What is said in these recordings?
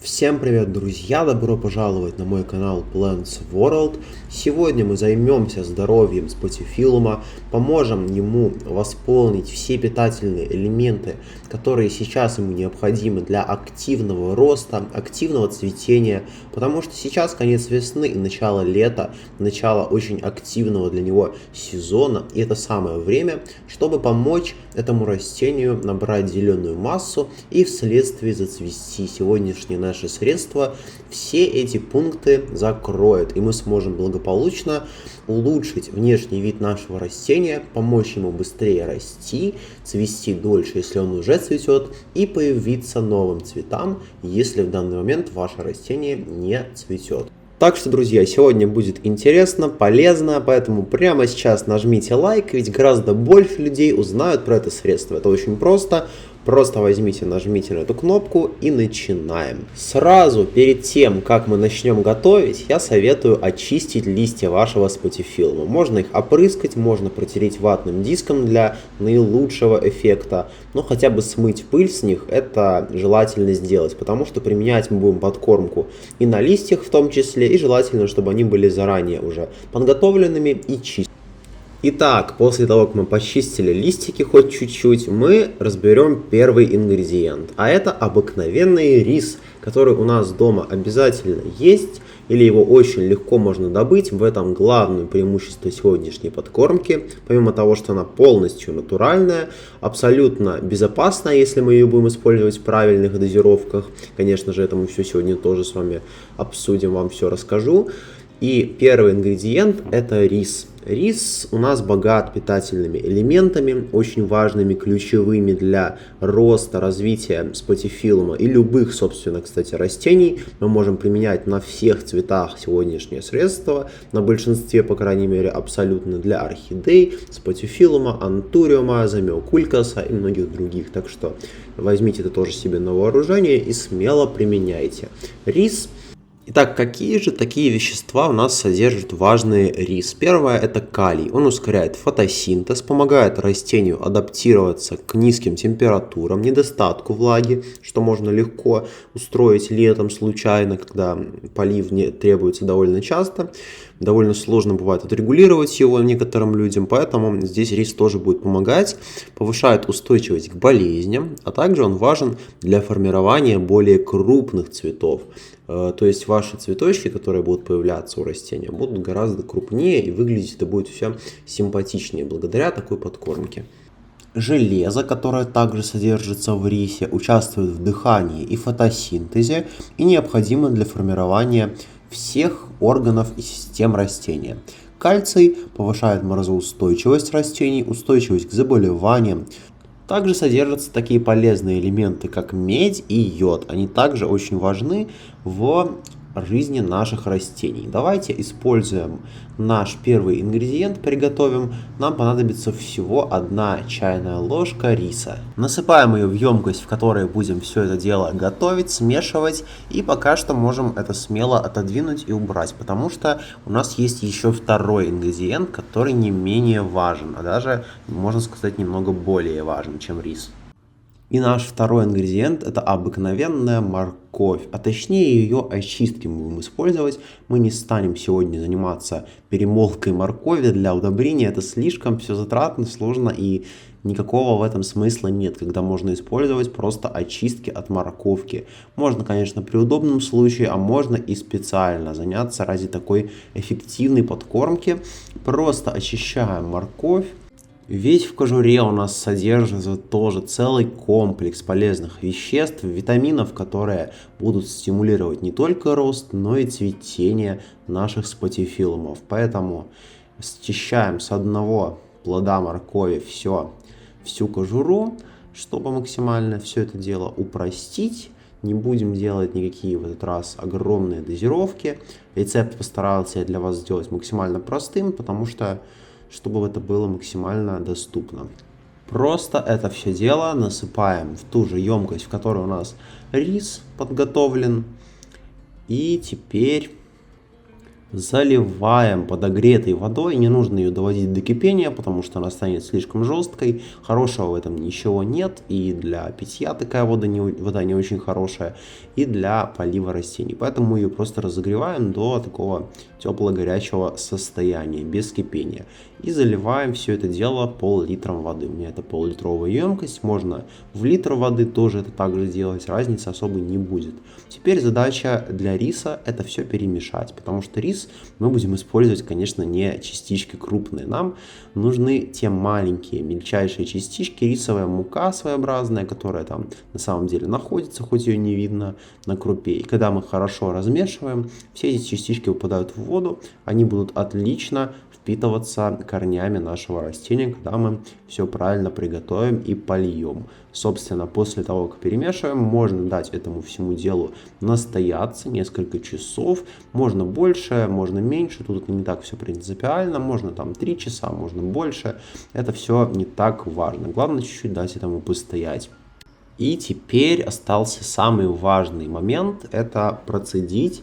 Всем привет, друзья! Добро пожаловать на мой канал Plants World. Сегодня мы займемся здоровьем спатифилума, поможем ему восполнить все питательные элементы, которые сейчас ему необходимы для активного роста, активного цветения, потому что сейчас конец весны и начало лета, начало очень активного для него сезона, и это самое время, чтобы помочь этому растению набрать зеленую массу и вследствие зацвести. Сегодняшнее наше средство все эти пункты закроет, и мы сможем благополучно улучшить внешний вид нашего растения, помочь ему быстрее расти, цвести дольше, если он уже цветет, и появиться новым цветам, если в данный момент ваше растение не цветет. Так что, друзья, сегодня будет интересно, полезно, поэтому прямо сейчас нажмите лайк, ведь гораздо больше людей узнают про это средство. Это очень просто. Просто возьмите, нажмите на эту кнопку и начинаем. Сразу перед тем, как мы начнем готовить, я советую очистить листья вашего спатифилума. Можно их опрыскать, можно протереть ватным диском для наилучшего эффекта, но хотя бы смыть пыль с них это желательно сделать, потому что применять мы будем подкормку и на листьях в том числе, и желательно, чтобы они были заранее уже подготовленными и чистыми. Итак, после того, как мы почистили листики хоть чуть-чуть, мы разберем первый ингредиент. А это обыкновенный рис, который у нас дома обязательно есть, или его очень легко можно добыть. В этом главное преимущество сегодняшней подкормки. Помимо того, что она полностью натуральная, абсолютно безопасная, если мы ее будем использовать в правильных дозировках. Конечно же, это мы все сегодня тоже с вами обсудим, вам все расскажу. И первый ингредиент это рис. Рис у нас богат питательными элементами, очень важными, ключевыми для роста, развития спатифилума и любых, собственно, кстати, растений. Мы можем применять на всех цветах сегодняшнее средство, на большинстве, по крайней мере, абсолютно для орхидей, спатифилума, антуриума, замиокулькаса и многих других. Так что возьмите это тоже себе на вооружение и смело применяйте. Рис. Итак, какие же такие вещества у нас содержит важный рис? Первое это калий. Он ускоряет фотосинтез, помогает растению адаптироваться к низким температурам, недостатку влаги, что можно легко устроить летом случайно, когда полив не требуется довольно часто. Довольно сложно бывает отрегулировать его некоторым людям, поэтому здесь рис тоже будет помогать, повышает устойчивость к болезням, а также он важен для формирования более крупных цветов. То есть ваши цветочки, которые будут появляться у растения, будут гораздо крупнее и выглядеть это будет все симпатичнее благодаря такой подкормке. Железо, которое также содержится в рисе, участвует в дыхании и фотосинтезе и необходимо для формирования всех органов и систем растения. Кальций повышает морозоустойчивость растений, устойчивость к заболеваниям. Также содержатся такие полезные элементы, как медь и йод. Они также очень важны в жизни наших растений. Давайте используем наш первый ингредиент, приготовим. Нам понадобится всего 1 чайная ложка риса. Насыпаем ее в емкость, в которой будем все это дело готовить, смешивать. И пока что можем это смело отодвинуть и убрать, потому что у нас есть еще второй ингредиент, который не менее важен, а даже, можно сказать, немного более важен, чем рис. И наш второй ингредиент это обыкновенная морковь, а точнее ее очистки мы будем использовать. Мы не станем сегодня заниматься перемолкой моркови для удобрения, это слишком все затратно, сложно и никакого в этом смысла нет, когда можно использовать просто очистки от морковки. Можно, конечно, при удобном случае, а можно и специально заняться ради такой эффективной подкормки. Просто очищаем морковь. Ведь в кожуре у нас содержится тоже целый комплекс полезных веществ, витаминов, которые будут стимулировать не только рост, но и цветение наших спатифилумов. Поэтому счищаем с одного плода моркови всю кожуру, чтобы максимально все это дело упростить. Не будем делать никакие в этот раз огромные дозировки. Рецепт постарался я для вас сделать максимально простым, потому что чтобы это было максимально доступно. Просто это все дело насыпаем в ту же емкость, в которой у нас рис подготовлен. И теперь Заливаем подогретой водой, не нужно ее доводить до кипения, потому что она станет слишком жесткой, хорошего в этом ничего нет, и для питья такая вода не очень хорошая, и для полива растений, поэтому мы ее просто разогреваем до такого тепло-горячего состояния, без кипения, и заливаем все это дело пол-литром воды. У меня это пол-литровая емкость, можно в литр воды тоже это также делать, разницы особо не будет. Теперь задача для риса это все перемешать, потому что рис мы будем использовать, конечно, не частички крупные. Нам нужны те маленькие, мельчайшие частички, рисовая мука своеобразная, которая там на самом деле находится, хоть ее не видно на крупе. И когда мы хорошо размешиваем, все эти частички выпадают в воду, они будут отлично впитываться корнями нашего растения, когда мы все правильно приготовим и польем. Собственно, после того, как перемешиваем, можно дать этому всему делу настояться несколько часов. Можно больше, можно меньше. Тут не так все принципиально. Можно там 3 часа, можно больше. Это все не так важно. Главное чуть-чуть дать этому постоять. И теперь остался самый важный момент. Это процедить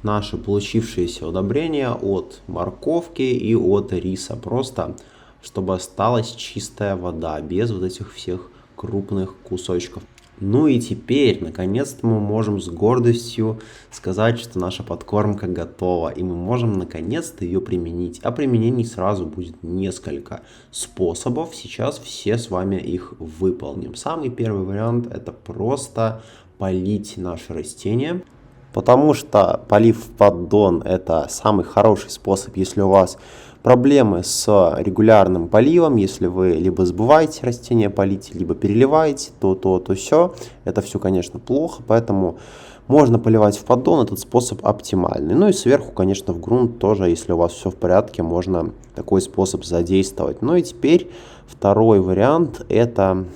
наши получившиеся удобрения от морковки и от риса. Просто чтобы осталась чистая вода, без вот этих всех крупных кусочков. Ну и теперь, наконец-то, мы можем с гордостью сказать, что наша подкормка готова, и мы можем наконец-то ее применить. А применений сразу будет несколько способов, сейчас все с вами их выполним. Самый первый вариант это просто полить наши растения, потому что полив в поддон это самый хороший способ, если у вас проблемы с регулярным поливом, если вы либо забываете растения полить, либо переливаете, то все. Это все, конечно, плохо, поэтому можно поливать в поддон, этот способ оптимальный. Ну и сверху, конечно, в грунт тоже, если у вас все в порядке, можно такой способ задействовать. Ну и теперь второй вариант это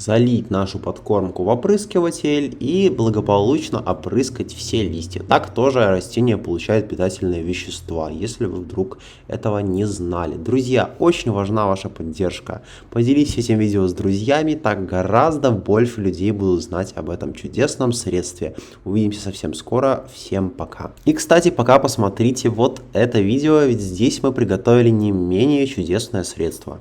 залить нашу подкормку в опрыскиватель и благополучно опрыскать все листья. Так тоже растение получает питательные вещества, если вы вдруг этого не знали. Друзья, очень важна ваша поддержка. Поделитесь этим видео с друзьями, так гораздо больше людей будут знать об этом чудесном средстве. Увидимся совсем скоро, всем пока. И, кстати, пока посмотрите вот это видео, ведь здесь мы приготовили не менее чудесное средство.